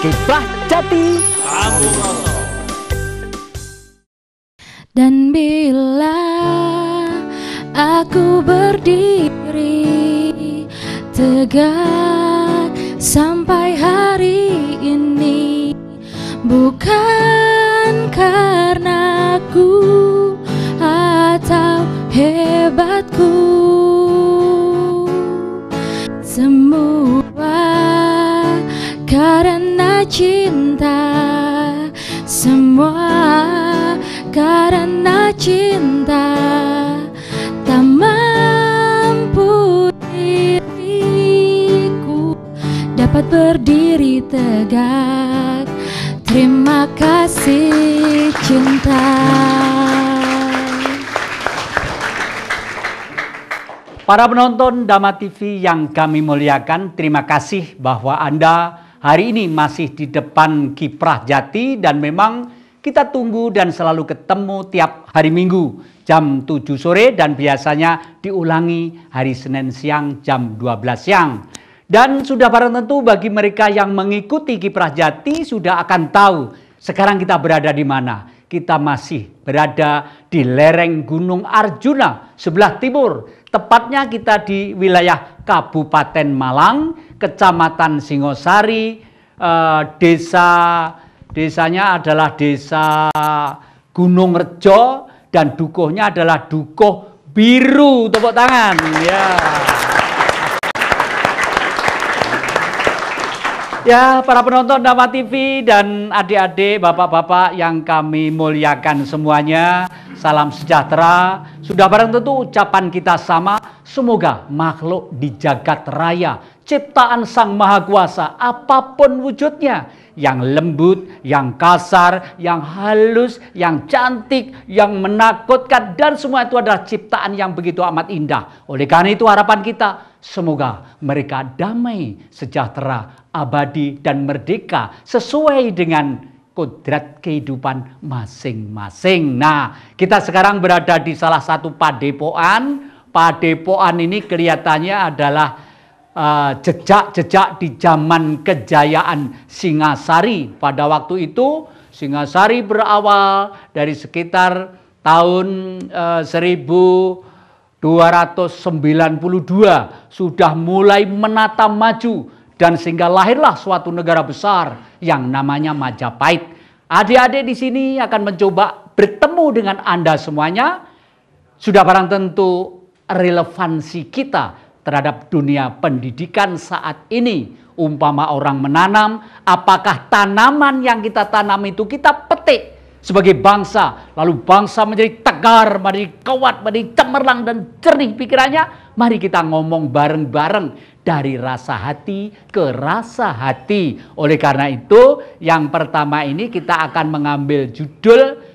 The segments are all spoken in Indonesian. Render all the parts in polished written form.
Kiprah Jati. Dan bila aku berdiri tegak sampai hari ini, bukan karena aku atau hebatku, semua karena cinta, semua karena cinta. Tak mampu diriku dapat berdiri tegak. Terima kasih cinta. Para penonton Dhamma TV yang kami muliakan, terima kasih bahwa Anda hari ini masih di depan Kiprah Jati, dan memang kita tunggu dan selalu ketemu tiap hari Minggu jam 7 sore dan biasanya diulangi hari Senin siang jam 12 siang. Dan sudah barang tentu bagi mereka yang mengikuti Kiprah Jati sudah akan tahu sekarang kita berada di mana. Kita masih berada di lereng Gunung Arjuna sebelah timur. Tepatnya kita di wilayah Kabupaten Malang, Kecamatan Singosari, desanya adalah Desa Gunung Rejo, dan dukuhnya adalah Dukuh Biru. Tepuk tangan ya. Ya, para penonton Dhamma TV dan adik-adik, bapak-bapak yang kami muliakan semuanya, salam sejahtera. Sudah barang tentu ucapan kita sama, semoga makhluk di jagat raya, ciptaan Sang Maha Kuasa, apapun wujudnya, yang lembut, yang kasar, yang halus, yang cantik, yang menakutkan, dan semua itu adalah ciptaan yang begitu amat indah. Oleh karena itu harapan kita, semoga mereka damai, sejahtera, abadi, dan merdeka sesuai dengan kodrat kehidupan masing-masing. Nah, kita sekarang berada di salah satu padepokan. Padepokan ini kelihatannya adalah jejak-jejak di zaman kejayaan Singasari. Pada waktu itu Singasari berawal dari sekitar tahun 1292 sudah mulai menata maju, dan sehingga lahirlah suatu negara besar yang namanya Majapahit. Adik-adik di sini akan mencoba bertemu dengan Anda semuanya. Sudah barang tentu relevansi kita terhadap dunia pendidikan saat ini. Umpama orang menanam, apakah tanaman yang kita tanam itu kita petik sebagai bangsa, lalu bangsa menjadi tegar, menjadi kuat, menjadi cemerlang dan jernih pikirannya? Mari kita ngomong bareng-bareng dari rasa hati ke rasa hati. Oleh karena itu, yang pertama ini kita akan mengambil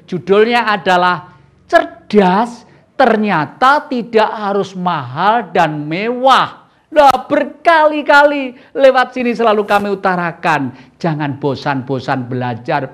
judulnya adalah cerdas ternyata tidak harus mahal dan mewah. Nah, berkali-kali lewat sini selalu kami utarakan, jangan bosan-bosan belajar.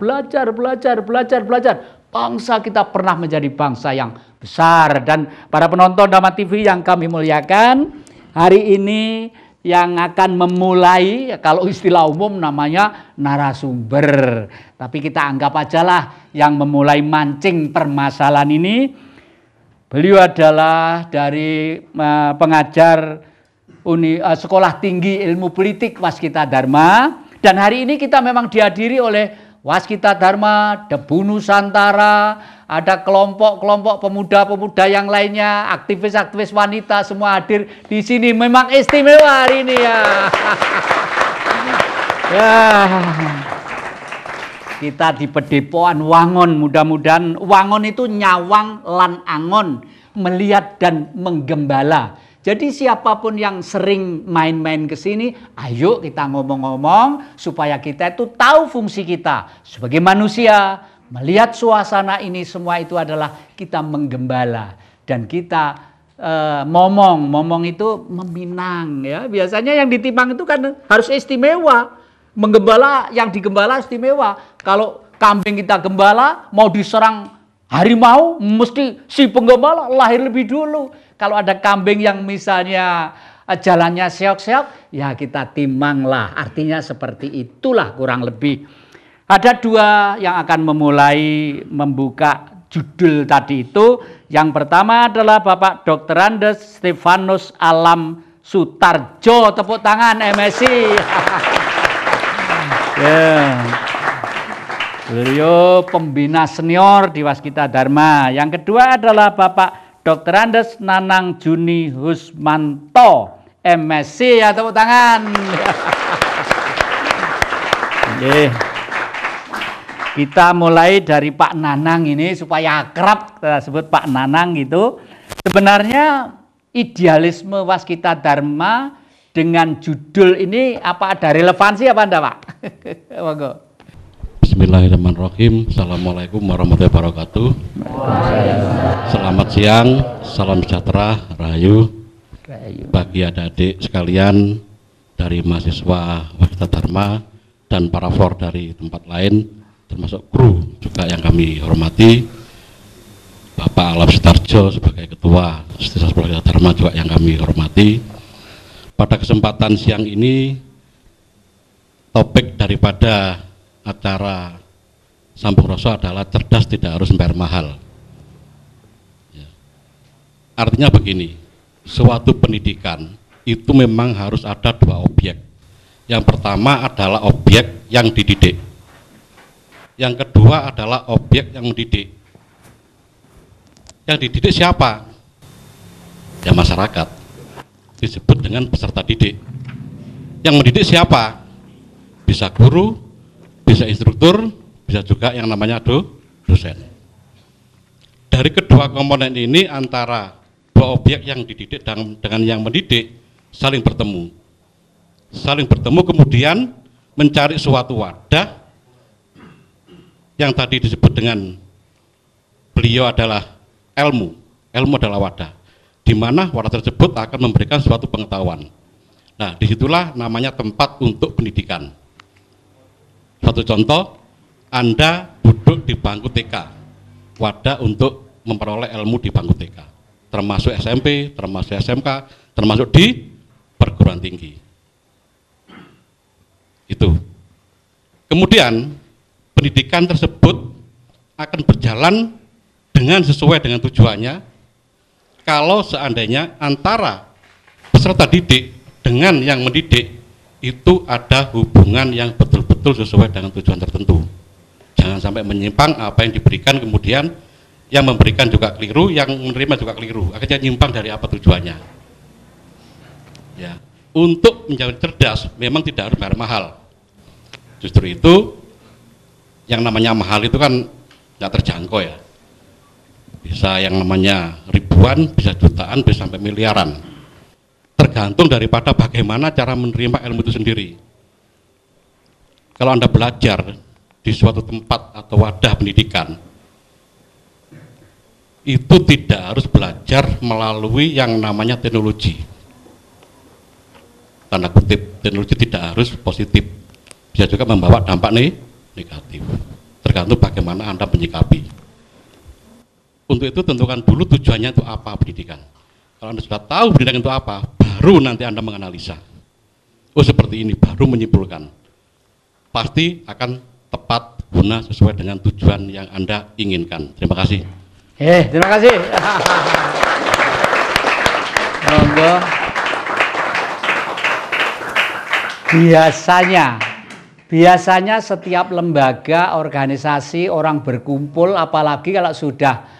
Bangsa kita pernah menjadi bangsa yang besar. Dan para penonton Dhamma TV yang kami muliakan, hari ini yang akan memulai, kalau istilah umum namanya narasumber, tapi kita anggap ajalah yang memulai mancing permasalahan ini. Beliau adalah dari pengajar Sekolah Tinggi Ilmu Politik Waskita Dharma, dan hari ini kita memang dihadiri oleh Waskita Dharma, Debu Nusantara, ada kelompok-kelompok pemuda-pemuda yang lainnya, aktivis-aktivis wanita, semua hadir di sini. Memang istimewa hari ini ya. Ya. Kita di Padepokan Wangon, mudah-mudahan Wangon itu nyawang lan angon, melihat dan menggembala. Jadi siapapun yang sering main-main ke sini, ayo kita ngomong-ngomong supaya kita itu tahu fungsi kita sebagai manusia. Melihat suasana ini semua itu adalah kita menggembala, dan kita ngomong itu meminang ya. Biasanya yang ditimbang itu kan harus istimewa. Menggembala, yang digembala istimewa. Kalau kambing kita gembala mau diserang harimau, mesti si penggembala lahir lebih dulu. Kalau ada kambing yang misalnya jalannya seok-seok, ya kita timanglah. Artinya seperti itulah kurang lebih. Ada dua yang akan memulai membuka judul tadi itu. Yang pertama adalah Bapak Dr. Andes Stefanus Alam Sutarjo. Tepuk tangan MSI. Beliau pembina senior di Waskita Dharma. Yang kedua adalah Bapak Dr. Andes Nanang Juni Husmanto, MSc, ya tepuk tangan. Kita mulai dari Pak Nanang ini supaya akrab, kita sebut Pak Nanang gitu. Sebenarnya idealisme Waskita Dharma dengan judul ini apa ada relevansi apa enggak, Pak? Monggo. Bismillahirrahmanirrahim. Assalamualaikum warahmatullahi wabarakatuh. Selamat siang, salam sejahtera, rahayu bagi adik-adik sekalian dari mahasiswa Waskita Dharma dan para for dari tempat lain, termasuk kru juga yang kami hormati. Bapak Alam Sutarjo sebagai ketua Waskita Dharma juga yang kami hormati. Pada kesempatan siang ini, topik daripada acara Sambung Rasa adalah cerdas tidak harus membayar mahal. Ya. Artinya begini, suatu pendidikan itu memang harus ada dua objek. Yang pertama adalah objek yang dididik. Yang kedua adalah objek yang mendidik. Yang dididik siapa? Ya masyarakat. Disebut dengan peserta didik. Yang mendidik siapa? Bisa guru, bisa instruktur, bisa juga yang namanya dosen. Dari kedua komponen ini antara dua objek yang dididik dengan yang mendidik saling bertemu. Saling bertemu kemudian mencari suatu wadah yang tadi disebut dengan beliau adalah ilmu. Ilmu adalah wadah, di mana wadah tersebut akan memberikan suatu pengetahuan. Nah, disitulah namanya tempat untuk pendidikan. Suatu contoh, Anda duduk di bangku TK, wadah untuk memperoleh ilmu di bangku TK, termasuk SMP, termasuk SMK, termasuk di perguruan tinggi. Itu. Kemudian pendidikan tersebut akan berjalan dengan sesuai dengan tujuannya kalau seandainya antara peserta didik dengan yang mendidik itu ada hubungan yang betul-betul sesuai dengan tujuan tertentu. Jangan sampai menyimpang apa yang diberikan kemudian yang memberikan juga keliru, yang menerima juga keliru. Akhirnya nyimpang dari apa tujuannya. Ya, untuk menjadi cerdas memang tidak harus bayar mahal. Justru itu yang namanya mahal itu kan nggak terjangkau ya. Bisa yang namanya ribuan, bisa jutaan, bisa sampai miliaran. Tergantung daripada bagaimana cara menerima ilmu itu sendiri. Kalau Anda belajar di suatu tempat atau wadah pendidikan, itu tidak harus belajar melalui yang namanya teknologi. Tanda kutip, teknologi tidak harus positif. Bisa juga membawa dampak negatif. Tergantung bagaimana Anda menyikapi. Untuk itu tentukan dulu tujuannya untuk apa pendidikan. Kalau Anda sudah tahu pendidikan itu apa, baru nanti Anda menganalisa. Oh seperti ini, baru menyimpulkan. Pasti akan tepat, guna, sesuai dengan tujuan yang Anda inginkan. Terima kasih. Terima kasih. Monggo. Biasanya setiap lembaga, organisasi, orang berkumpul, apalagi kalau sudah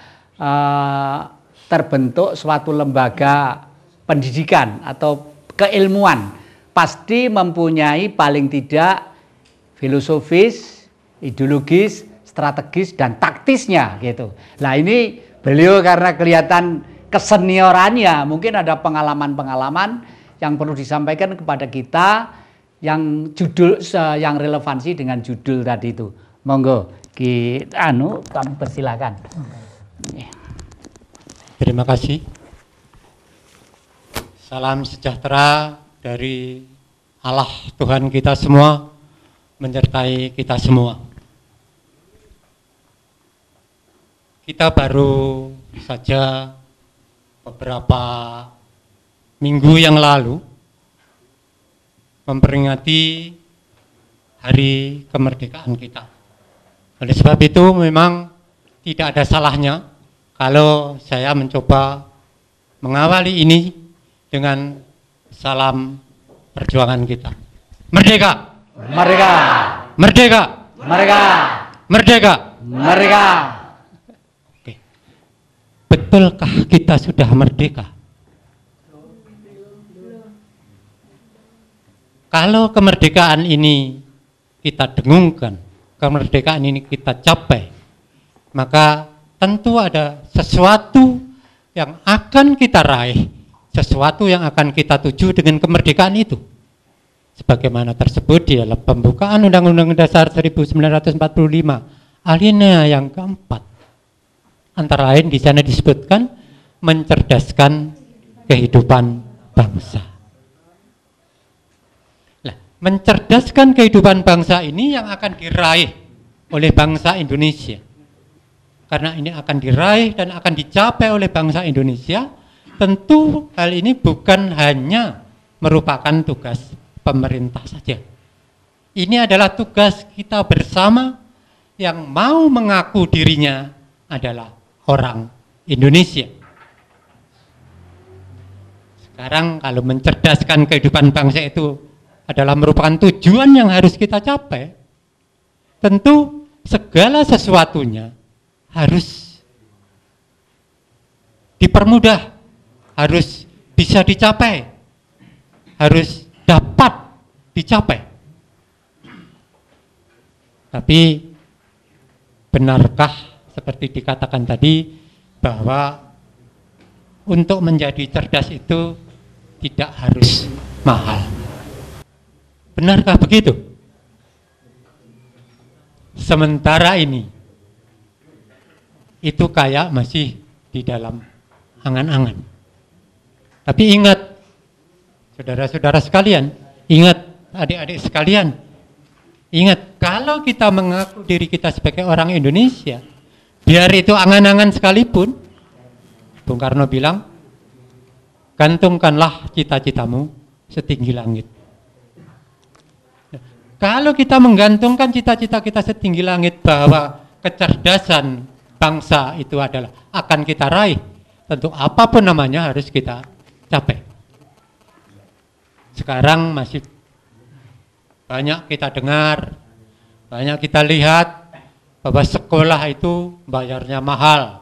terbentuk suatu lembaga pendidikan atau keilmuan, pasti mempunyai paling tidak filosofis, ideologis, strategis, dan taktisnya gitu. Nah ini beliau karena kelihatan keseniorannya, mungkin ada pengalaman-pengalaman yang perlu disampaikan kepada kita yang judul yang relevansi dengan judul tadi itu. Monggo, kami persilakan. Terima kasih. Salam sejahtera dari Allah Tuhan kita semua menyertai kita semua. Kita baru saja beberapa minggu yang lalu memperingati hari kemerdekaan kita. Oleh sebab itu memang tidak ada salahnya kalau saya mencoba mengawali ini dengan salam perjuangan kita. Merdeka! Merdeka! Merdeka! Merdeka! Merdeka! Merdeka! Oke. Betulkah kita sudah merdeka? Kalau kemerdekaan ini kita dengungkan, kemerdekaan ini kita capai, maka tentu ada sesuatu yang akan kita raih, sesuatu yang akan kita tuju dengan kemerdekaan itu. Sebagaimana tersebut di dalam pembukaan Undang-Undang Dasar 1945, alinea yang keempat. Antara lain di sana disebutkan mencerdaskan kehidupan bangsa. Mencerdaskan kehidupan bangsa ini yang akan diraih oleh bangsa Indonesia. Karena ini akan diraih dan akan dicapai oleh bangsa Indonesia, tentu hal ini bukan hanya merupakan tugas pemerintah saja. Ini adalah tugas kita bersama yang mau mengaku dirinya adalah orang Indonesia. Sekarang kalau mencerdaskan kehidupan bangsa itu adalah merupakan tujuan yang harus kita capai, tentu segala sesuatunya harus dipermudah, harus bisa dicapai, harus dapat dicapai. Tapi benarkah seperti dikatakan tadi bahwa untuk menjadi cerdas itu tidak harus mahal? Benarkah begitu? Sementara ini itu kayak masih di dalam angan-angan. Tapi ingat, saudara-saudara sekalian, ingat adik-adik sekalian, ingat kalau kita mengaku diri kita sebagai orang Indonesia, biar itu angan-angan sekalipun, Bung Karno bilang, gantungkanlah cita-citamu setinggi langit. Kalau kita menggantungkan cita-cita kita setinggi langit bahwa kecerdasan bangsa itu adalah akan kita raih, tentu apapun namanya harus kita capai. Sekarang masih banyak kita dengar, banyak kita lihat bahwa sekolah itu bayarnya mahal.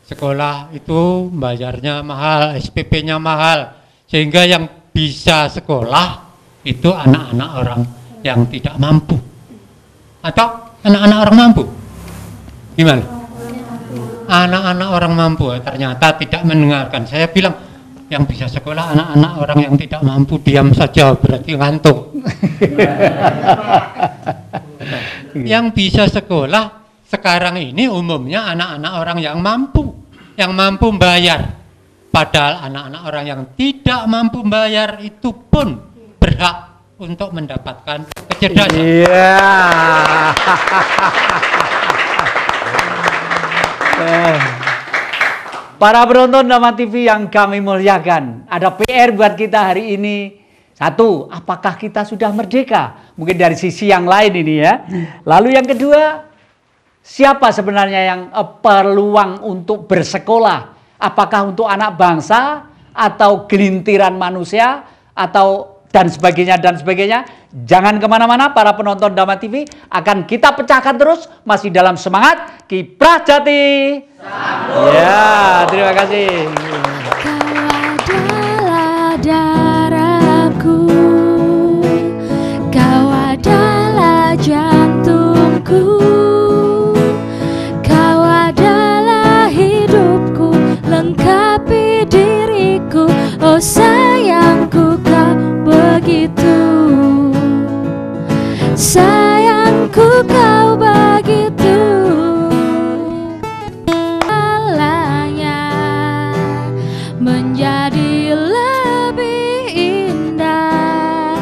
Sekolah itu bayarnya mahal, SPP-nya mahal, sehingga yang bisa sekolah itu anak-anak orang yang tidak mampu atau anak-anak orang mampu. Gimana? Anak-anak orang mampu ternyata tidak mendengarkan. Saya bilang yang bisa sekolah anak-anak orang yang tidak mampu, diam saja berarti ngantuk. Yang bisa sekolah sekarang ini umumnya anak-anak orang yang mampu membayar. Padahal anak-anak orang yang tidak mampu membayar itu pun berhak untuk mendapatkan kecerdasan. Iya. Para penonton Dhamma TV yang kami muliakan, ada PR buat kita hari ini. Satu, apakah kita sudah merdeka? Mungkin dari sisi yang lain ini ya. Lalu yang kedua, siapa sebenarnya yang peluang untuk bersekolah? Apakah untuk anak bangsa atau gelintiran manusia atau dan sebagainya dan sebagainya. Jangan kemana-mana, para penonton Dhamma TV, akan kita pecahkan terus masih dalam semangat Kiprah Jati. Ya, terima kasih. Kau adalah darahku, kau adalah jantungku, kau adalah hidupku, lengkapi diriku, oh sayangku kau begitu, sayangku kau begitu. Malahnya menjadi lebih indah,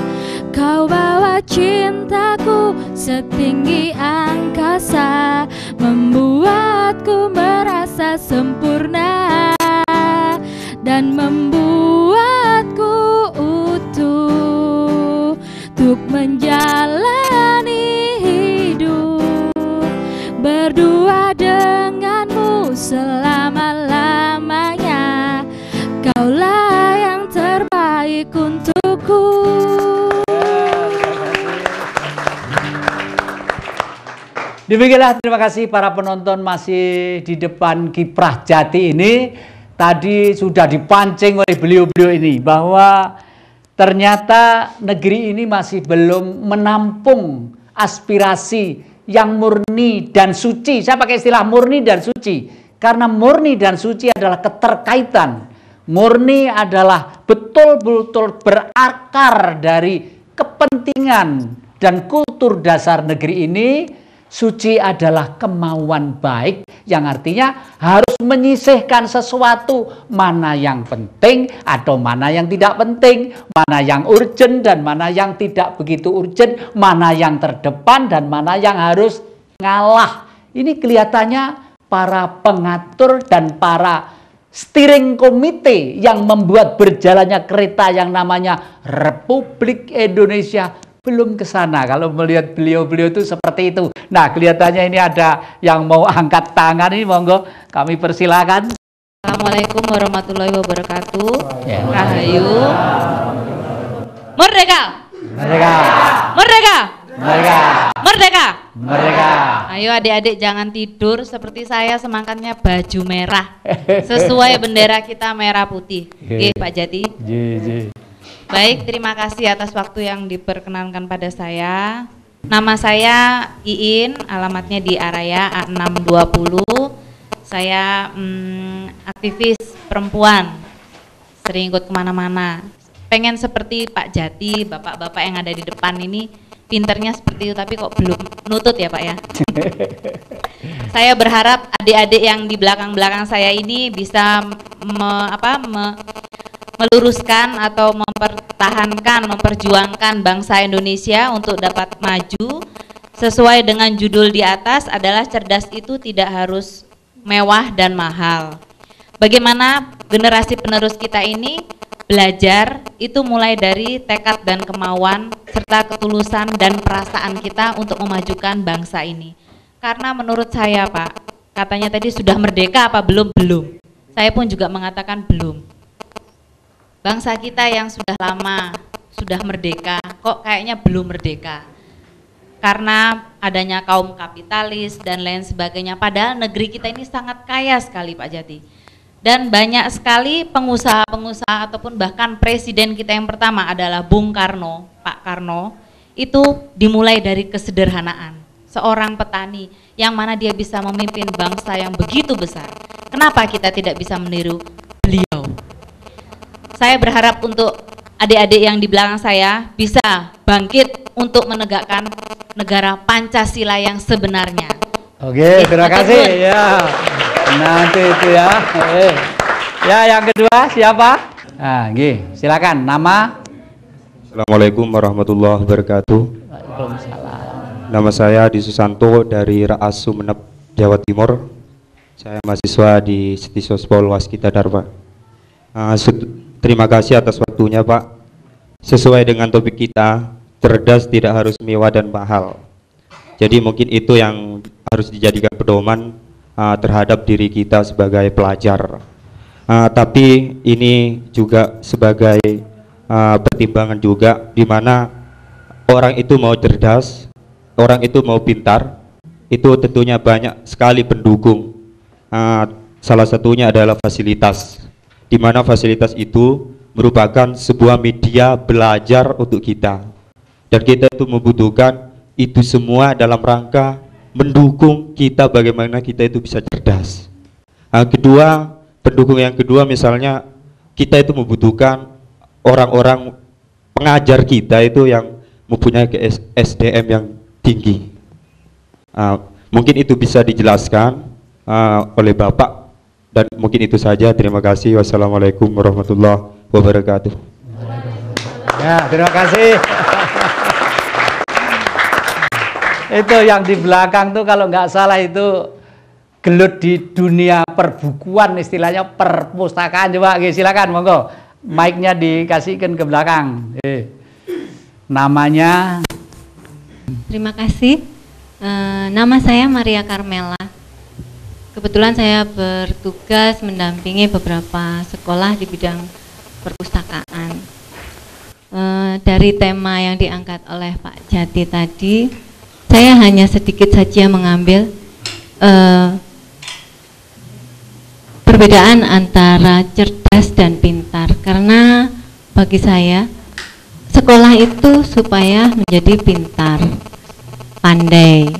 kau bawa cintaku setinggi angkasa, membuatku merasa sempurna dan membuat Demikianlah, terima kasih para penonton masih di depan Kiprah Jati ini. Tadi sudah dipancing oleh beliau-beliau ini bahwa ternyata negeri ini masih belum menampung aspirasi yang murni dan suci. Saya pakai istilah murni dan suci karena murni dan suci adalah keterkaitan. Murni adalah betul-betul berakar dari kepentingan dan kultur dasar negeri ini. Suci adalah kemauan baik yang artinya harus menyisihkan sesuatu, mana yang penting atau mana yang tidak penting, mana yang urgent dan mana yang tidak begitu urgent, mana yang terdepan dan mana yang harus ngalah. Ini kelihatannya para pengatur dan para steering komite yang membuat berjalannya kereta yang namanya Republik Indonesia belum ke sana. Kalau melihat beliau-beliau itu seperti itu. Nah, kelihatannya ini ada yang mau angkat tangan ini, monggo kami persilakan. Assalamualaikum warahmatullahi wabarakatuh. Ya. Rahayu. Merdeka! Merdeka! Merdeka! Merdeka! Merdeka! Merdeka! Ayo adik-adik jangan tidur seperti saya, semangatnya baju merah. Sesuai bendera kita merah putih. Oke, Pak Jati. Baik, terima kasih atas waktu yang diperkenankan pada saya. Nama saya Iin, alamatnya di Araya A620. Saya aktivis perempuan, sering ikut kemana-mana. Pengen seperti Pak Jati, bapak-bapak yang ada di depan ini, pinternya seperti itu, tapi kok belum nutut ya Pak ya. Saya berharap adik-adik yang di belakang-belakang saya ini bisa meluruskan atau mempertahankan, memperjuangkan bangsa Indonesia untuk dapat maju. Sesuai dengan judul di atas adalah cerdas itu tidak harus mewah dan mahal. Bagaimana generasi penerus kita ini belajar itu mulai dari tekad dan kemauan serta ketulusan dan perasaan kita untuk memajukan bangsa ini. Karena menurut saya Pak, katanya tadi sudah merdeka apa belum? Belum. Saya pun juga mengatakan belum. Bangsa kita yang sudah lama, sudah merdeka, kok kayaknya belum merdeka. Karena adanya kaum kapitalis dan lain sebagainya, padahal negeri kita ini sangat kaya sekali Pak Jati. Dan banyak sekali pengusaha-pengusaha ataupun bahkan presiden kita yang pertama adalah Bung Karno, Pak Karno, itu dimulai dari kesederhanaan. Seorang petani yang mana dia bisa memimpin bangsa yang begitu besar. Kenapa kita tidak bisa meniru beliau? Saya berharap untuk adik-adik yang di belakang saya bisa bangkit untuk menegakkan negara Pancasila yang sebenarnya. Oke, terima kasih ya. Nanti itu ya. Ya, yang kedua siapa? Nah, silakan. Nama? Assalamualaikum warahmatullahi wabarakatuh. Waalaikumsalam. Nama saya Adi Susanto dari Raas Sumeneb, Jawa Timur. Saya mahasiswa di Setisospol Waskita Dharma. Terima kasih atas waktunya Pak. Sesuai dengan topik kita, cerdas tidak harus mewah dan mahal. Jadi mungkin itu yang harus dijadikan pedoman terhadap diri kita sebagai pelajar. Tapi ini juga sebagai pertimbangan juga, di mana orang itu mau cerdas, orang itu mau pintar, itu tentunya banyak sekali pendukung. Salah satunya adalah fasilitas, di mana fasilitas itu merupakan sebuah media belajar untuk kita, dan kita itu membutuhkan itu semua dalam rangka mendukung kita bagaimana kita itu bisa cerdas. Kedua, pendukung yang kedua misalnya kita itu membutuhkan orang-orang pengajar kita itu yang mempunyai SDM yang tinggi. Mungkin itu bisa dijelaskan oleh Bapak. Dan mungkin itu saja, terima kasih. Wassalamualaikum warahmatullahi wabarakatuh. Ya, terima kasih. Itu yang di belakang tuh kalau nggak salah itu gelut di dunia perbukuan, istilahnya perpustakaan. Coba silakan, monggo. Mic-nya dikasihkan ke belakang. Namanya? Terima kasih. Nama saya Maria Carmela. Kebetulan saya bertugas mendampingi beberapa sekolah di bidang perpustakaan. Dari tema yang diangkat oleh Pak Jati tadi, saya hanya sedikit saja mengambil perbedaan antara cerdas dan pintar, karena bagi saya sekolah itu supaya menjadi pintar, pandai.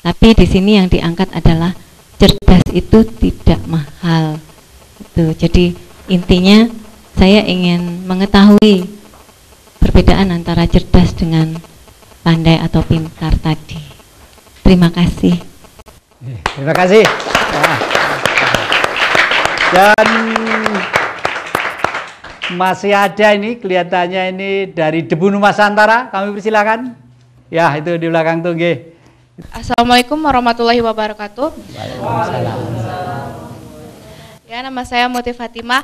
Tapi di sini yang diangkat adalah cerdas itu tidak mahal. Itu. Jadi intinya saya ingin mengetahui perbedaan antara cerdas dengan pandai atau pintar tadi. Terima kasih. Terima kasih. Dan masih ada ini, kelihatannya ini dari Debu Nusantara, kami persilakan. Ya, itu di belakang tuh, nggih. Assalamualaikum warahmatullahi wabarakatuh. Waalaikumsalam. Ya, nama saya Muti Fatimah.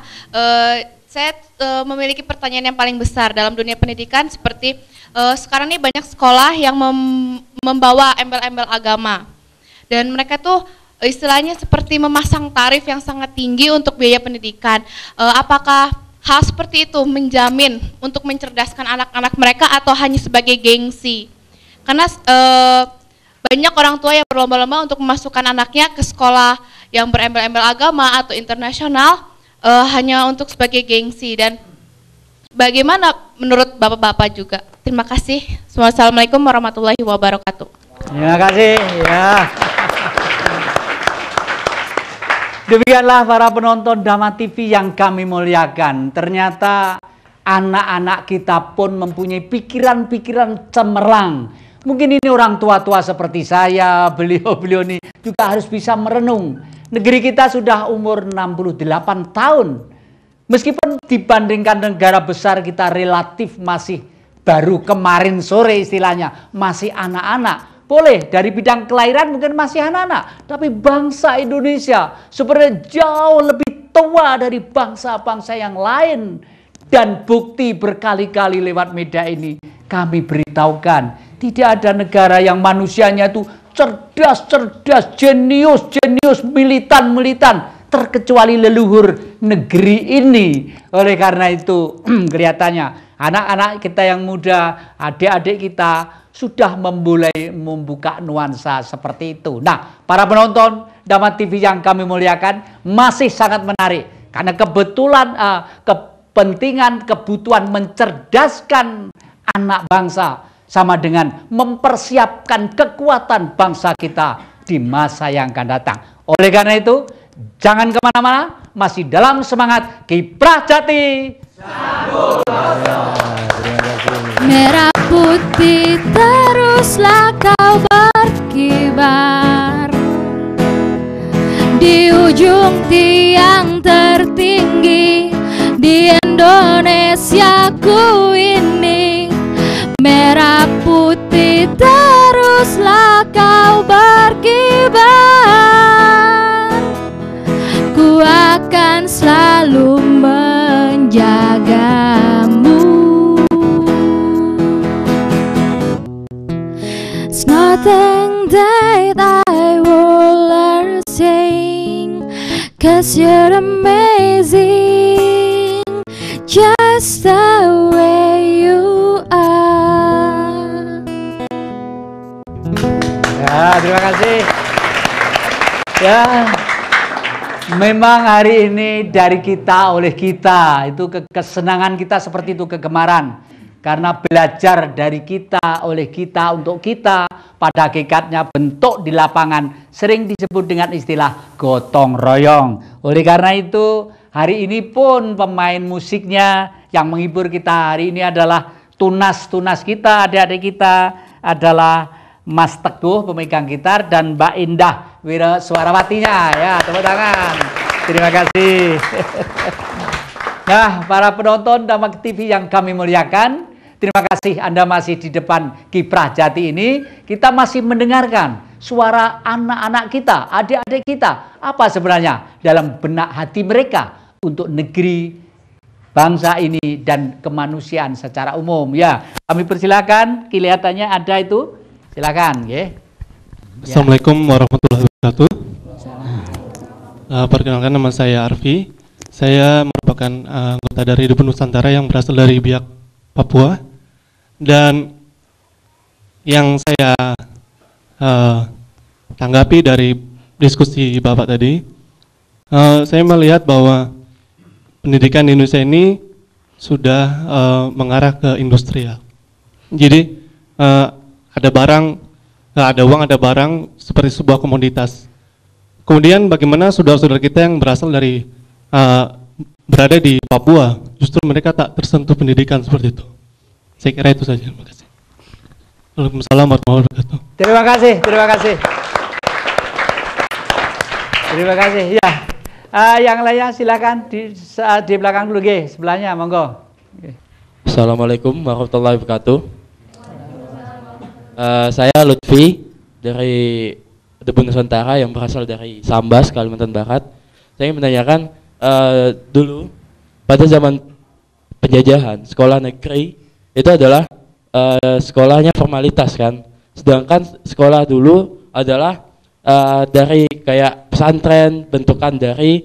Saya memiliki pertanyaan yang paling besar dalam dunia pendidikan, seperti sekarang ini banyak sekolah yang membawa embel-embel agama, dan mereka tuh istilahnya seperti memasang tarif yang sangat tinggi untuk biaya pendidikan. Apakah hal seperti itu menjamin untuk mencerdaskan anak-anak mereka atau hanya sebagai gengsi? Karena banyak orang tua yang berlomba-lomba untuk memasukkan anaknya ke sekolah yang berembel-embel agama atau internasional hanya untuk sebagai gengsi. Dan bagaimana menurut bapak-bapak juga? Terima kasih. Wassalamualaikum warahmatullahi wabarakatuh. Terima kasih. Ya. Demikianlah para penonton Dhamma TV yang kami muliakan. Ternyata anak-anak kita pun mempunyai pikiran-pikiran cemerlang. Mungkin ini orang tua-tua seperti saya, beliau-beliau ini juga harus bisa merenung. Negeri kita sudah umur 68 tahun. Meskipun dibandingkan negara besar kita relatif masih baru kemarin sore istilahnya, masih anak-anak. Boleh, dari bidang kelahiran mungkin masih anak-anak, tapi bangsa Indonesia sebenarnya jauh lebih tua dari bangsa-bangsa yang lain. Dan bukti berkali-kali lewat media ini kami beritahukan, tidak ada negara yang manusianya itu cerdas-cerdas, jenius-jenius, militan-militan, terkecuali leluhur negeri ini. Oleh karena itu kelihatannya anak-anak kita yang muda, adik-adik kita sudah mulai membuka nuansa seperti itu. Nah, para penonton Dhamma TV yang kami muliakan, masih sangat menarik karena kebetulan kepentingan, kebutuhan mencerdaskan anak bangsa sama dengan mempersiapkan kekuatan bangsa kita di masa yang akan datang. Oleh karena itu, jangan kemana-mana, masih dalam semangat Kiprah Jati. Merah putih teruslah kau berkibar di ujung tiang tertinggi di Indonesiaku ini. Merah putih teruslah kau berkibar, ku akan selalu menjagamu. It's nothing that I will ever sing, 'cause you're amazing, just the way you are. Ya, terima kasih. Ya, memang hari ini dari kita, oleh kita, itu kesenangan kita seperti itu, kegemaran. Karena belajar dari kita, oleh kita, untuk kita, pada hakikatnya bentuk di lapangan sering disebut dengan istilah gotong royong. Oleh karena itu, hari ini pun pemain musiknya yang menghibur kita hari ini adalah tunas-tunas kita, adik-adik kita adalah Mas Teguh pemegang gitar dan Mbak Indah Wira Suarawatinya. Ya, tepuk tangan. Terima kasih. Nah, para penonton Dhamma TV yang kami muliakan, terima kasih Anda masih di depan Kiprah Jati ini. Kita masih mendengarkan suara anak-anak kita, adik-adik kita. Apa sebenarnya dalam benak hati mereka untuk negeri, bangsa ini, dan kemanusiaan secara umum. Ya, kami persilakan, kelihatannya ada itu. Silakan, ya. Assalamualaikum warahmatullahi wabarakatuh. Perkenalkan, nama saya Arfi. Saya merupakan anggota dari Debu Nusantara yang berasal dari Biak, Papua. Dan yang saya tanggapi dari diskusi Bapak tadi. Saya melihat bahwa pendidikan di Indonesia ini sudah mengarah ke industrial. Jadi ada barang, ada uang, ada barang seperti sebuah komoditas. Kemudian bagaimana saudara-saudara kita yang berasal dari berada di Papua, justru mereka tak tersentuh pendidikan seperti itu. Saya kira itu saja. Terima kasih. Waalaikumsalam warahmatullahi wabarakatuh. Terima kasih, terima kasih. Terima kasih. Ya, yang lainnya silakan di belakang dulu, sebelahnya, monggo. Assalamualaikum warahmatullahi wabarakatuh. Saya Lutfi dari Debu Nusantara yang berasal dari Sambas, Kalimantan Barat. Saya ingin menanyakan, dulu pada zaman penjajahan, sekolah negeri itu adalah sekolahnya formalitas kan, sedangkan sekolah dulu adalah dari kayak pesantren, bentukan dari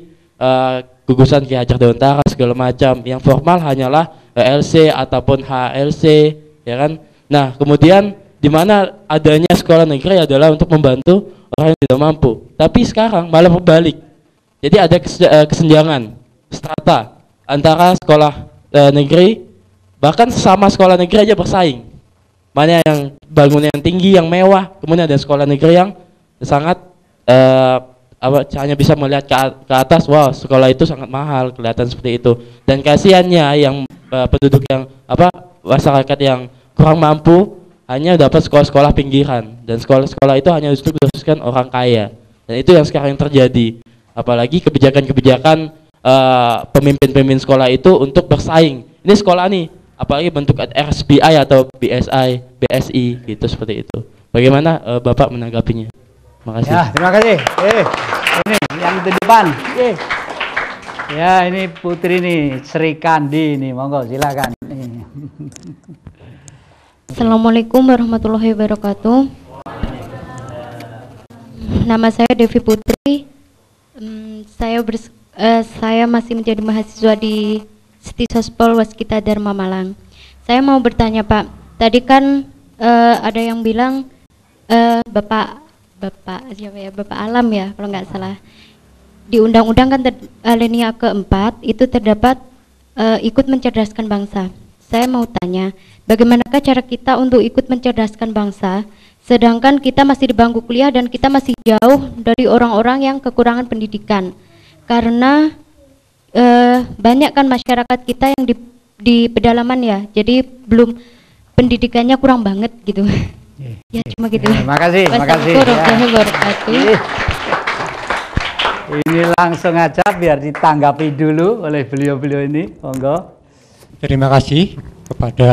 gugusan Ki Hajar Dewantara segala macam. Yang formal hanyalah LC ataupun HLC, ya kan. Nah, kemudian di mana adanya sekolah negeri adalah untuk membantu orang yang tidak mampu. Tapi sekarang malah berbalik. Jadi ada kesenjangan strata antara sekolah negeri, bahkan sesama sekolah negeri aja bersaing. Mana yang bangunan yang tinggi, yang mewah, kemudian ada sekolah negeri yang sangat hanya bisa melihat ke atas, wah sekolah itu sangat mahal, kelihatan seperti itu. Dan kasihannya yang penduduk yang masyarakat yang kurang mampu hanya dapat sekolah-sekolah pinggiran, dan sekolah-sekolah itu hanya dikhususkan orang kaya. Dan itu yang sekarang terjadi. Apalagi kebijakan-kebijakan pemimpin-pemimpin sekolah itu untuk bersaing. Ini sekolah nih, apalagi bentuk RSBI atau BSI, BSI gitu, seperti itu. Bagaimana Bapak menanggapinya? Terima kasih. Ya, terima kasih. Ini yang di depan. Ya, ini Putri nih, Sri Kandi nih, monggo silakan. Assalamualaikum warahmatullahi wabarakatuh. Nama saya Devi Putri. Saya masih menjadi mahasiswa di Siti Sospol Waskita Dharma Malang. Saya mau bertanya Pak, tadi kan ada yang bilang Bapak siapa ya, Bapak Alam ya kalau nggak salah, di undang-undang kan alinea keempat itu terdapat ikut mencerdaskan bangsa. Saya mau tanya, bagaimanakah cara kita untuk ikut mencerdaskan bangsa, sedangkan kita masih di bangku kuliah dan kita masih jauh dari orang-orang yang kekurangan pendidikan? Karena banyak kan masyarakat kita yang di pedalaman ya, jadi belum pendidikannya kurang banget gitu. Ya cuma gitu. Terima kasih, terima kasih. Ini langsung aja biar ditanggapi dulu oleh beliau-beliau ini, monggo. Terima kasih kepada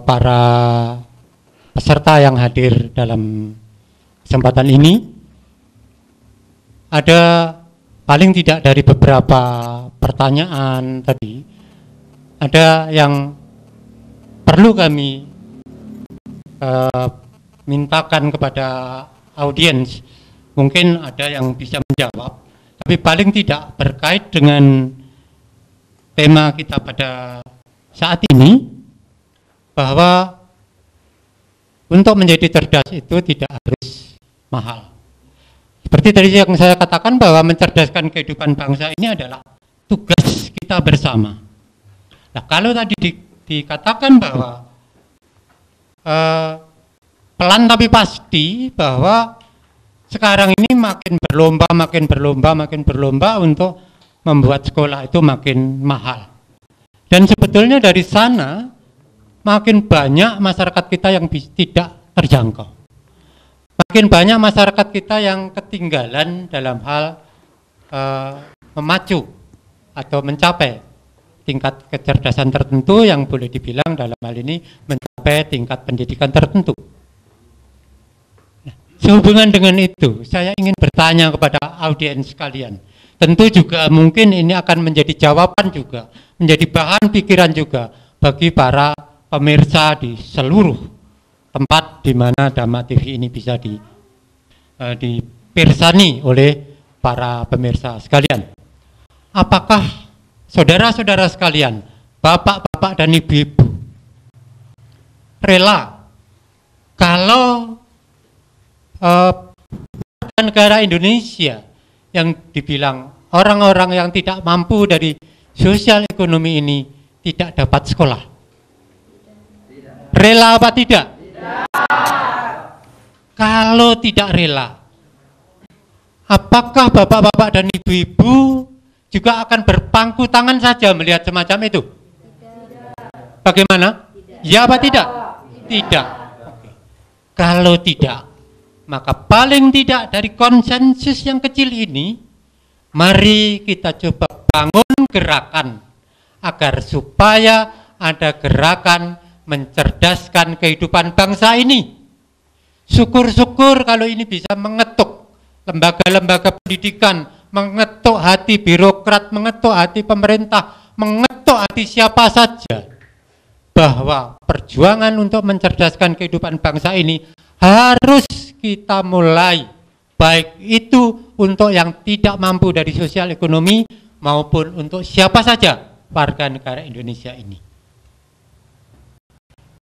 para peserta yang hadir dalam kesempatan ini. Ada paling tidak dari beberapa pertanyaan tadi, ada yang perlu kami mintakan kepada audiens. Mungkin ada yang bisa menjawab, tapi paling tidak berkait dengan tema kita pada saat ini, bahwa untuk menjadi cerdas itu tidak harus mahal. Seperti tadi yang saya katakan, bahwa mencerdaskan kehidupan bangsa ini adalah tugas kita bersama. Nah, kalau tadi dikatakan bahwa pelan tapi pasti, bahwa sekarang ini makin berlomba untuk membuat sekolah itu makin mahal. Dan sebetulnya dari sana makin banyak masyarakat kita yang tidak terjangkau. Makin banyak masyarakat kita yang ketinggalan dalam hal memacu atau mencapai tingkat kecerdasan tertentu yang boleh dibilang dalam hal ini mencapai tingkat pendidikan tertentu. Nah, sehubungan dengan itu, saya ingin bertanya kepada audiens sekalian. Tentu juga mungkin ini akan menjadi jawaban juga, menjadi bahan pikiran juga bagi para pemirsa di seluruh tempat di mana Dhamma TV ini bisa dipirsani oleh para pemirsa sekalian. Apakah saudara-saudara sekalian, bapak-bapak dan ibu-ibu rela kalau negara Indonesia yang dibilang orang-orang yang tidak mampu dari sosial ekonomi ini tidak dapat sekolah, rela apa tidak? Kalau tidak rela, apakah bapak-bapak dan ibu-ibu juga akan berpangku tangan saja melihat semacam itu? Bagaimana? Ya apa tidak? Tidak. Oke. Kalau tidak, maka paling tidak dari konsensus yang kecil ini, mari kita coba bangun gerakan agar supaya ada gerakan mencerdaskan kehidupan bangsa ini. Syukur-syukur kalau ini bisa mengetuk lembaga-lembaga pendidikan, mengetuk hati birokrat, mengetuk hati pemerintah, mengetuk hati siapa saja, bahwa perjuangan untuk mencerdaskan kehidupan bangsa ini harus kita mulai, baik itu untuk yang tidak mampu dari sosial ekonomi maupun untuk siapa saja warga negara Indonesia ini.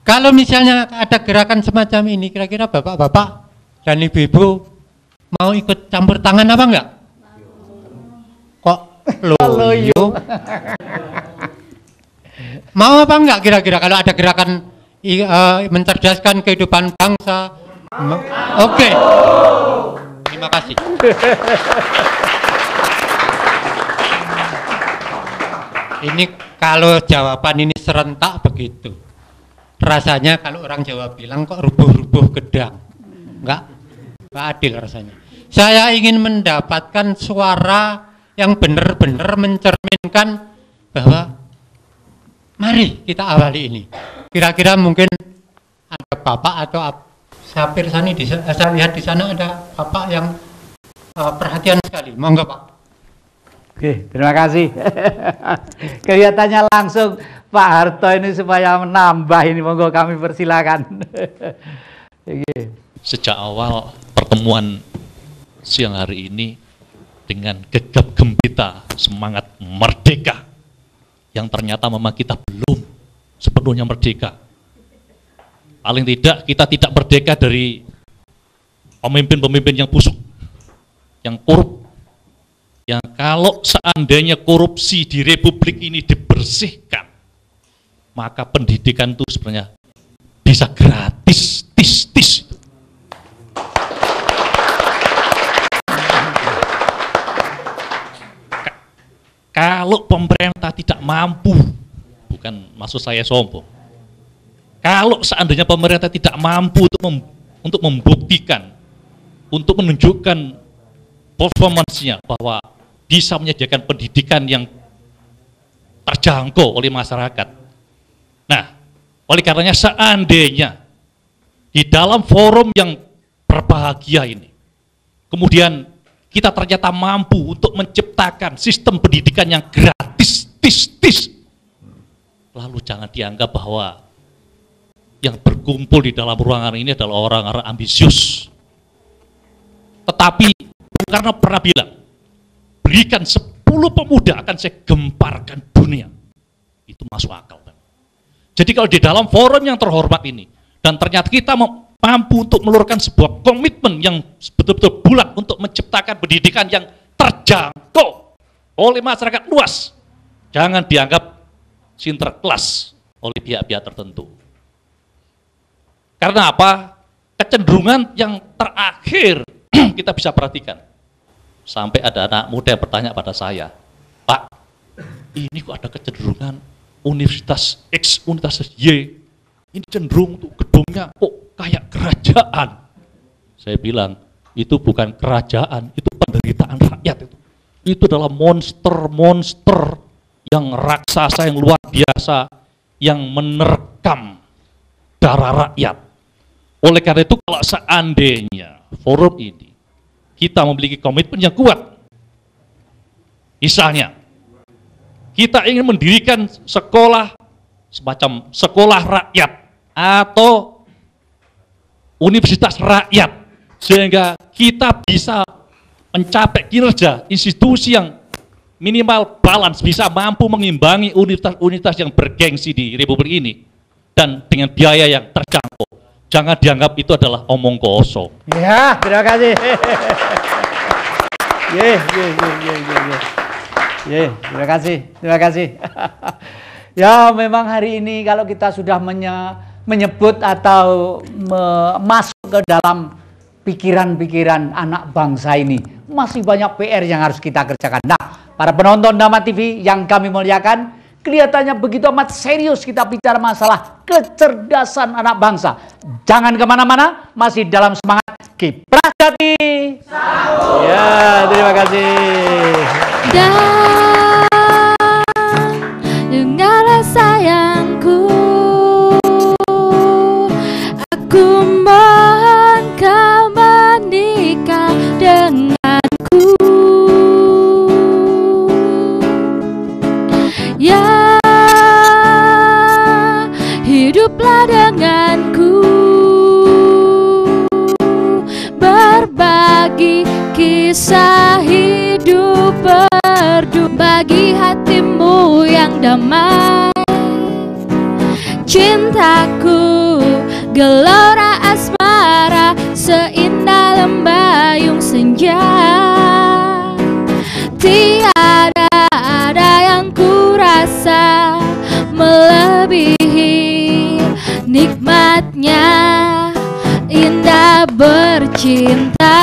Kalau misalnya ada gerakan semacam ini, kira-kira bapak-bapak dan ibu-ibu mau ikut campur tangan apa enggak? Kok loyo? Mau apa enggak kira-kira kalau ada gerakan mencerdaskan kehidupan bangsa? Oke. Terima kasih. Ini kalau jawaban ini serentak begitu. Rasanya kalau orang Jawa bilang kok rubuh-rubuh gedang. Enggak adil rasanya. Saya ingin mendapatkan suara yang benar-benar mencerminkan bahwa mari kita awali ini. Kira-kira mungkin ada bapak atau Sapir Sani, saya lihat di sana ada bapak yang perhatian sekali. Monggo Pak. Oke, terima kasih. Kelihatannya langsung Pak Harto ini supaya menambah ini, monggo kami persilakan. Sejak awal pertemuan siang hari ini dengan gegap gempita semangat merdeka yang ternyata memang kita belum sepenuhnya merdeka. Paling tidak kita tidak merdeka dari pemimpin-pemimpin yang busuk, yang korup, yang kalau seandainya korupsi di Republik ini dibersihkan, maka pendidikan itu sebenarnya bisa gratis, tis. Kalau pemerintah tidak mampu, bukan maksud saya sombong, kalau seandainya pemerintah tidak mampu untuk membuktikan, untuk menunjukkan performansnya bahwa bisa menyediakan pendidikan yang terjangkau oleh masyarakat. Nah, oleh karenanya seandainya di dalam forum yang berbahagia ini, kemudian kita ternyata mampu untuk menciptakan sistem pendidikan yang gratis, tis. Lalu jangan dianggap bahwa yang berkumpul di dalam ruangan ini adalah orang-orang ambisius. Tetapi Bung Karno pernah bilang, berikan 10 pemuda akan saya gemparkan dunia. Itu masuk akal. Jadi kalau di dalam forum yang terhormat ini, dan ternyata kita mampu untuk mengeluarkan sebuah komitmen yang betul-betul bulat untuk menciptakan pendidikan yang terjangkau oleh masyarakat luas, jangan dianggap sinterklas oleh pihak-pihak tertentu. Karena apa? Kecenderungan yang terakhir kita bisa perhatikan. Sampai ada anak muda yang bertanya pada saya, Pak, ini kok ada kecenderungan Universitas X, Universitas Y, ini cenderung untuk gedungnya kok kayak kerajaan. Saya bilang, itu bukan kerajaan, itu penderitaan rakyat itu. Itu adalah monster-monster yang raksasa, yang luar biasa, yang menerkam darah rakyat. Oleh karena itu, kalau seandainya forum ini kita memiliki komitmen yang kuat, misalnya kita ingin mendirikan sekolah semacam sekolah rakyat atau universitas rakyat, sehingga kita bisa mencapai kinerja institusi yang minimal balance, bisa mampu mengimbangi universitas-universitas yang bergengsi di Republik ini dan dengan biaya yang terjangkau. jangan dianggap itu adalah omong kosong. Ya, terima kasih. Terima kasih, terima kasih. Ya, memang hari ini kalau kita sudah menyebut atau masuk ke dalam pikiran-pikiran anak bangsa ini, masih banyak PR yang harus kita kerjakan. Nah, para penonton Dhamma TV yang kami muliakan, kelihatannya begitu amat serius kita bicara masalah kecerdasan anak bangsa. Jangan kemana-mana, masih dalam semangat Kiprah Jati. Ya, terima kasih. Dan dengarlah sayangku, aku mohon kau menikah denganku. Ya, hiduplah denganku, berbagi kisah hidup berdua, bagi hatimu yang damai. Cintaku gelora asmara, seindah lembayung senja. Tiada ada yang ku rasa melebihi nikmatnya indah bercinta.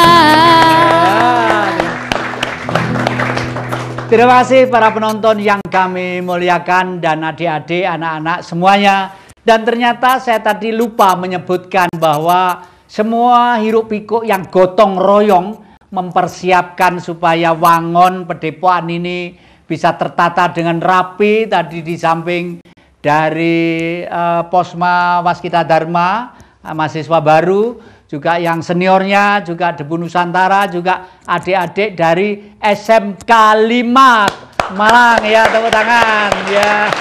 Terima kasih para penonton yang kami muliakan dan adik-adik, anak-anak semuanya. Dan ternyata saya tadi lupa menyebutkan bahwa semua hiruk pikuk yang gotong royong mempersiapkan supaya wangon Padepokan ini bisa tertata dengan rapi. Tadi di samping dari Posma Waskita Dharma, mahasiswa baru, juga yang seniornya, juga Debu Nusantara, juga adik-adik dari SMK 5 Malang, ya, tepuk tangan, ya.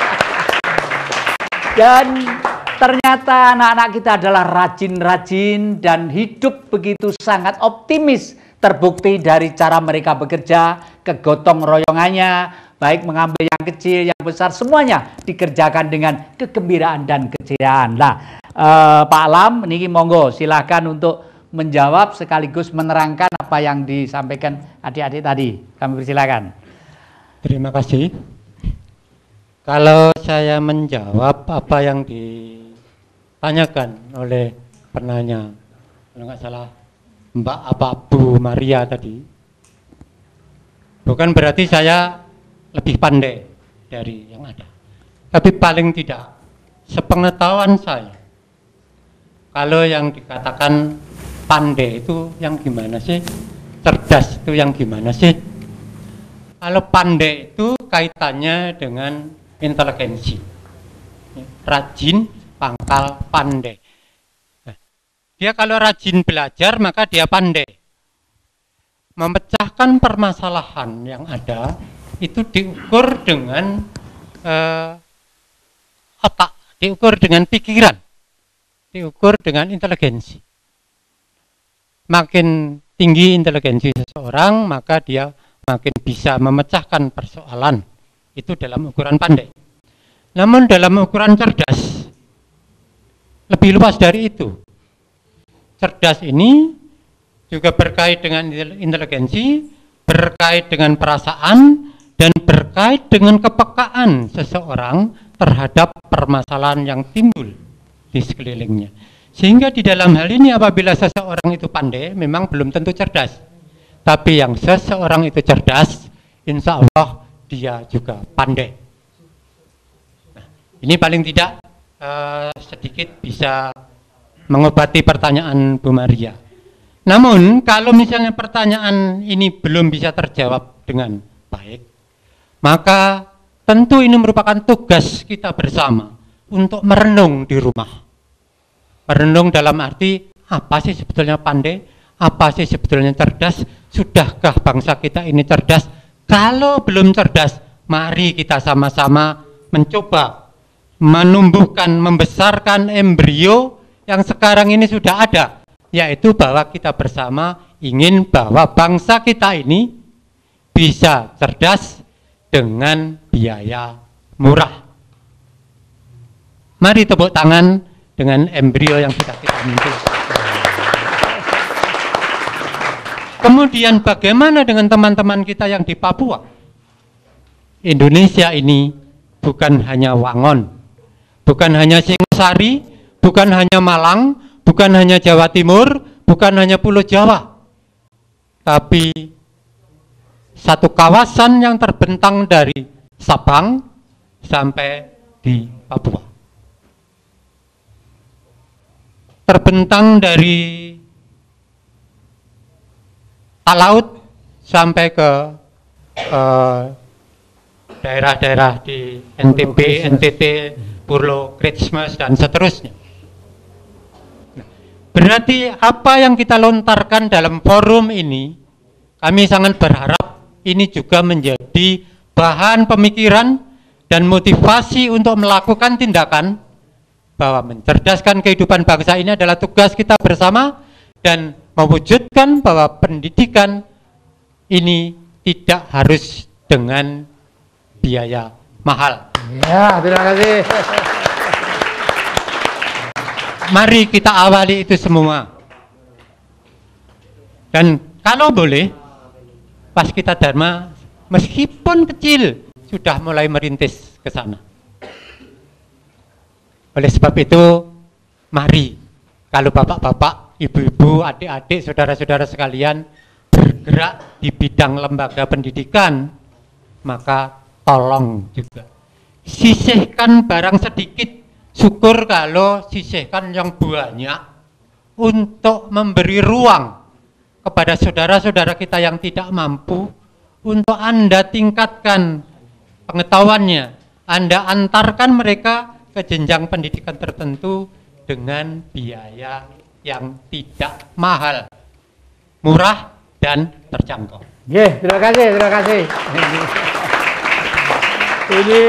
Dan ternyata anak-anak kita adalah rajin-rajin dan hidup begitu sangat optimis, terbukti dari cara mereka bekerja, kegotong royongannya, baik mengambil yang kecil, yang besar, semuanya dikerjakan dengan kegembiraan dan keceriaan. Nah, Pak Alam, ini monggo silakan untuk menjawab sekaligus menerangkan apa yang disampaikan adik-adik tadi. Kami persilakan. Terima kasih. Kalau saya menjawab apa yang ditanyakan oleh penanya, kalau nggak salah Mbak apa Bu Maria tadi, bukan berarti saya lebih pandai dari yang ada, tapi paling tidak sepengetahuan saya, kalau yang dikatakan pandai itu yang gimana sih, cerdas itu yang gimana sih? Kalau pandai itu kaitannya dengan inteligensi, rajin pangkal pandai. Nah, dia kalau rajin belajar maka dia pandai. Memecahkan permasalahan yang ada itu diukur dengan otak, diukur dengan pikiran, diukur dengan inteligensi. Makin tinggi inteligensi seseorang, maka dia makin bisa memecahkan persoalan. Itu dalam ukuran pandai. Namun dalam ukuran cerdas, lebih luas dari itu. Cerdas ini juga berkait dengan inteligensi, berkait dengan perasaan, dan berkait dengan kepekaan seseorang terhadap permasalahan yang timbul di sekelilingnya. Sehingga di dalam hal ini apabila seseorang itu pandai, memang belum tentu cerdas. Tapi yang seseorang itu cerdas, insya Allah dia juga pandai. Nah, ini paling tidak sedikit bisa mengobati pertanyaan Bu Maria. Namun kalau misalnya pertanyaan ini belum bisa terjawab dengan baik, maka tentu ini merupakan tugas kita bersama untuk merenung di rumah. Merenung dalam arti apa sih sebetulnya pandai, apa sih sebetulnya cerdas, sudahkah bangsa kita ini cerdas? Kalau belum cerdas, mari kita sama-sama mencoba menumbuhkan, membesarkan embrio yang sekarang ini sudah ada, yaitu bahwa kita bersama ingin bahwa bangsa kita ini bisa cerdas dengan biaya murah. Mari tepuk tangan dengan embrio yang sudah kita munculkan. Kemudian bagaimana dengan teman-teman kita yang di Papua? Indonesia ini bukan hanya Wangon, bukan hanya Singosari, bukan hanya Malang, bukan hanya Jawa Timur, bukan hanya Pulau Jawa, tapi satu kawasan yang terbentang dari Sabang sampai di Papua. Terbentang dari laut sampai ke daerah-daerah di NTB, NTT, Pulau Christmas dan seterusnya. Berarti apa yang kita lontarkan dalam forum ini, kami sangat berharap ini juga menjadi bahan pemikiran dan motivasi untuk melakukan tindakan bahwa mencerdaskan kehidupan bangsa ini adalah tugas kita bersama dan mewujudkan bahwa pendidikan ini tidak harus dengan biaya mahal. Ya, terima kasih. Mari kita awali itu semua. Dan kalau boleh, Waskita Dharma meskipun kecil sudah mulai merintis ke sana. Oleh sebab itu, mari kalau bapak-bapak, ibu-ibu, adik-adik, saudara-saudara sekalian bergerak di bidang lembaga pendidikan, maka tolong juga sisihkan barang sedikit. Syukur kalau sisihkan yang banyak untuk memberi ruang kepada saudara-saudara kita yang tidak mampu untuk Anda tingkatkan pengetahuannya, Anda antarkan mereka ke jenjang pendidikan tertentu dengan biaya yang tidak mahal, murah dan terjangkau. Terima kasih, terima kasih. Ini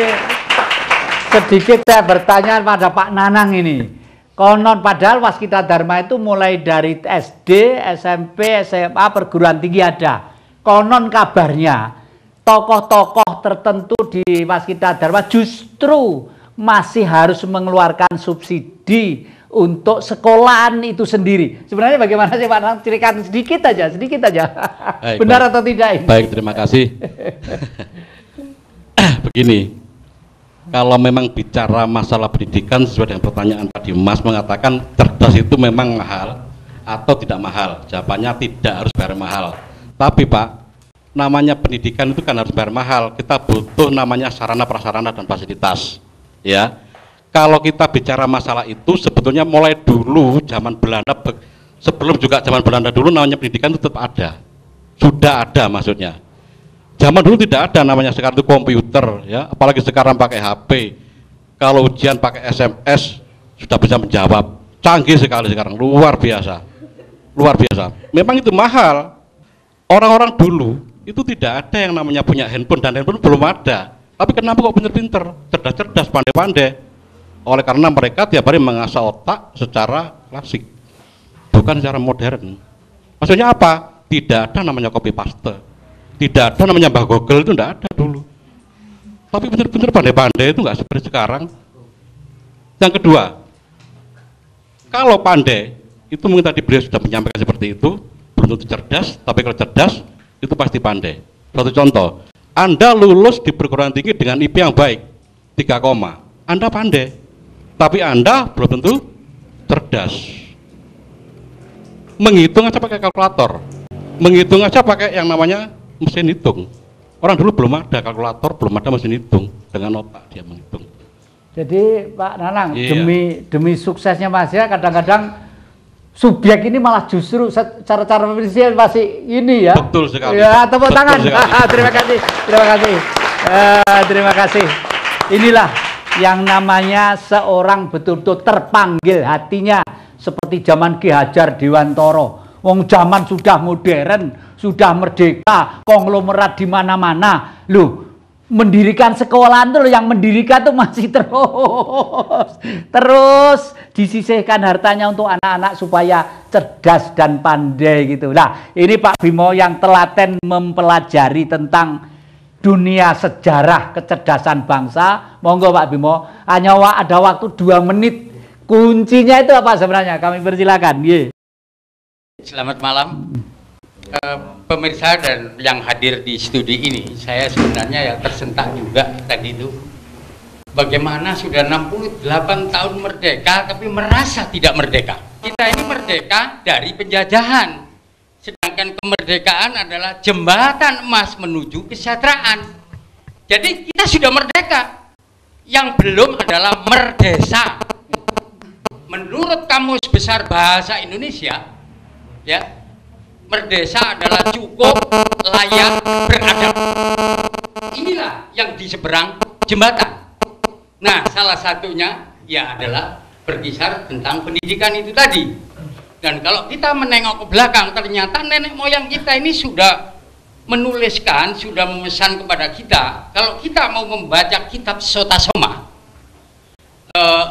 sedikit saya bertanya pada Pak Nanang ini. Konon padahal Waskita Dharma itu mulai dari SD, SMP, SMA, perguruan tinggi ada. Konon kabarnya tokoh-tokoh tertentu di Waskita Dharma justru masih harus mengeluarkan subsidi untuk sekolahan itu sendiri. Sebenarnya bagaimana sih Pak Nanang? Ceritakan sedikit aja. Baik, benar baik. atau tidak ini? Baik, terima kasih. Begini, kalau memang bicara masalah pendidikan sesuai dengan pertanyaan tadi, Mas mengatakan cerdas itu memang mahal atau tidak mahal. Jawabannya tidak harus bayar mahal. Tapi Pak, namanya pendidikan itu kan harus bayar mahal. Kita butuh namanya sarana prasarana dan fasilitas. Ya, kalau kita bicara masalah itu sebetulnya mulai dulu zaman Belanda, sebelum juga zaman Belanda dulu namanya pendidikan itu tetap ada. Sudah ada maksudnya. Zaman dulu tidak ada namanya sekarang itu komputer, ya, apalagi sekarang pakai HP. Kalau ujian pakai SMS sudah bisa menjawab, canggih sekali sekarang, luar biasa, luar biasa. Memang itu mahal. Orang-orang dulu itu tidak ada yang namanya punya handphone dan handphone belum ada. Tapi kenapa kok pinter-pinter, cerdas-cerdas, pandai-pandai? Oleh karena mereka tiap hari mengasah otak secara klasik, bukan secara modern. Maksudnya apa? Tidak ada namanya copy paste. Tidak ada namanya Mbah Google, itu tidak ada dulu. Tapi benar-benar pandai-pandai itu nggak seperti sekarang. Yang kedua, kalau pandai, itu mungkin tadi beliau sudah menyampaikan seperti itu, belum tentu cerdas, tapi kalau cerdas, itu pasti pandai. Suatu contoh, Anda lulus di perguruan tinggi dengan IP yang baik, 3, Anda pandai, tapi Anda belum tentu cerdas. Menghitung aja pakai kalkulator, menghitung aja pakai yang namanya mesin hitung. Orang dulu belum ada kalkulator, belum ada mesin hitung, dengan otak dia menghitung. Jadi Pak Nanang, Iya. demi suksesnya Mas ya, kadang-kadang subjek ini malah justru cara-cara berpikir masih ini ya. Betul sekali. Ya, tepuk Betul tangan. sekali. Terima kasih, terima kasih. Terima kasih. Inilah yang namanya seorang betul-betul terpanggil hatinya seperti zaman Ki Hajar Dewantara. Wong zaman sudah modern, sudah merdeka, konglomerat di mana-mana. Loh, mendirikan sekolahan tuh yang mendirikan tuh masih terus disisihkan hartanya untuk anak-anak supaya cerdas dan pandai gitu. Nah, ini Pak Bimo yang telaten mempelajari tentang dunia sejarah kecerdasan bangsa. Monggo Pak Bimo, hanya ada waktu 2 menit Kuncinya itu apa sebenarnya? Kami persilakan. Selamat malam pemirsa dan yang hadir di studi ini. Saya sebenarnya ya tersentak juga tadi itu. Bagaimana sudah 68 tahun merdeka tapi merasa tidak merdeka. Kita ini merdeka dari penjajahan. Sedangkan kemerdekaan adalah jembatan emas menuju kesejahteraan. Jadi kita sudah merdeka. Yang belum adalah merdesa. Menurut Kamus Besar Bahasa Indonesia, ya, merdesa adalah cukup, layak, beradab. Inilah yang di seberang jembatan. Nah, salah satunya ya adalah berkisar tentang pendidikan itu tadi. Dan kalau kita menengok ke belakang, ternyata nenek moyang kita ini sudah menuliskan, sudah memesan kepada kita, kalau kita mau membaca kitab Sota Soma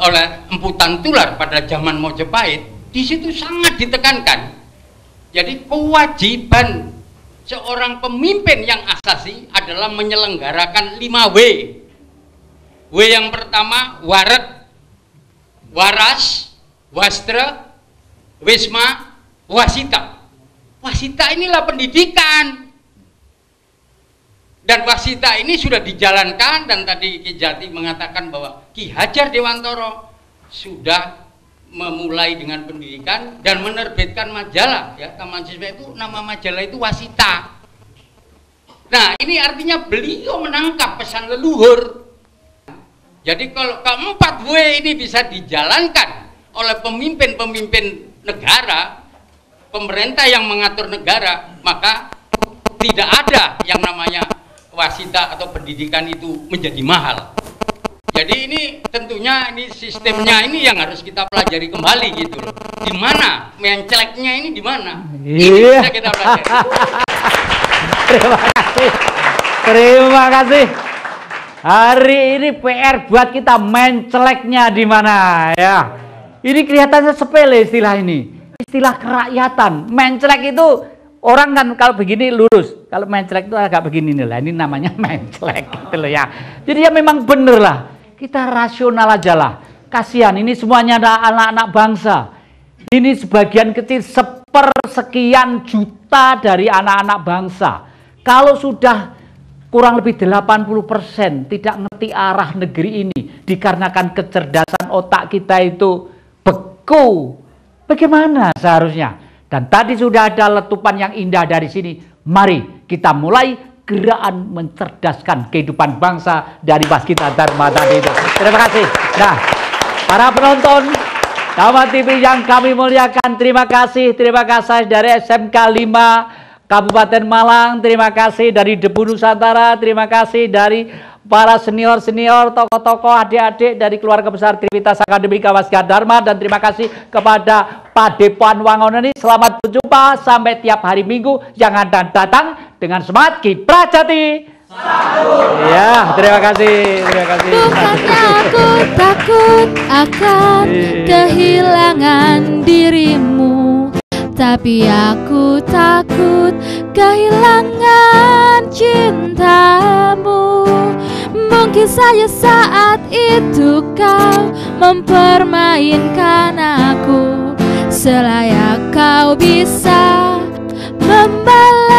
oleh Empu Tantular pada zaman Mojopahit, di situ sangat ditekankan. Jadi kewajiban seorang pemimpin yang asasi adalah menyelenggarakan 5 W. W yang pertama waret, waras, wastra, wisma, wasita. Wasita inilah pendidikan. Dan wasita ini sudah dijalankan, dan tadi Ki Jati mengatakan bahwa Ki Hajar Dewantoro sudah memulai dengan pendidikan dan menerbitkan majalah, ya, Taman Siswa itu nama majalah itu Wasita. Nah, ini artinya beliau menangkap pesan leluhur. Jadi kalau keempat W ini bisa dijalankan oleh pemimpin-pemimpin negara, pemerintah yang mengatur negara, maka tidak ada yang namanya wasita atau pendidikan itu menjadi mahal. Jadi ini tentunya ini sistemnya ini yang harus kita pelajari kembali gitu loh. Di mana menceleknya ini di mana? Ini bisa kita pelajari. Terima kasih. Terima kasih. Hari ini PR buat kita menceleknya di mana ya. Ini kelihatannya sepele istilah ini. Istilah kerakyatan. Mencelek itu orang kan kalau begini lurus. Kalau mencelek itu agak begini nih lah. Ini namanya mencelek gitu loh ya. Jadi ya memang bener lah. Kita rasional aja lah. Kasihan ini semuanya ada anak-anak bangsa. Ini sebagian kecil sepersekian juta dari anak-anak bangsa. Kalau sudah kurang lebih 80% tidak ngerti arah negeri ini dikarenakan kecerdasan otak kita itu beku. Bagaimana seharusnya? Dan tadi sudah ada letupan yang indah dari sini. Mari kita mulai gerakan mencerdaskan kehidupan bangsa dari Waskita Dharma tadi itu. Terima kasih. Nah, para penonton Dharma TV yang kami muliakan, terima kasih dari SMK 5 Kabupaten Malang, terima kasih dari Debu Nusantara, terima kasih dari para senior-senior, tokoh-tokoh, adik-adik dari keluarga besar Trivitas Akademika Waskita Dharma, dan terima kasih kepada Pak Depan Wangono ini. Selamat berjumpa sampai tiap hari Minggu yang akan datang dengan semangat Ki Prajati. Ya, terima kasih, terima kasih. Bukannya aku takut akan kehilangan dirimu, tapi aku takut kehilangan cintamu. Mungkin saja saat itu kau mempermainkan aku, selayak kau bisa membalas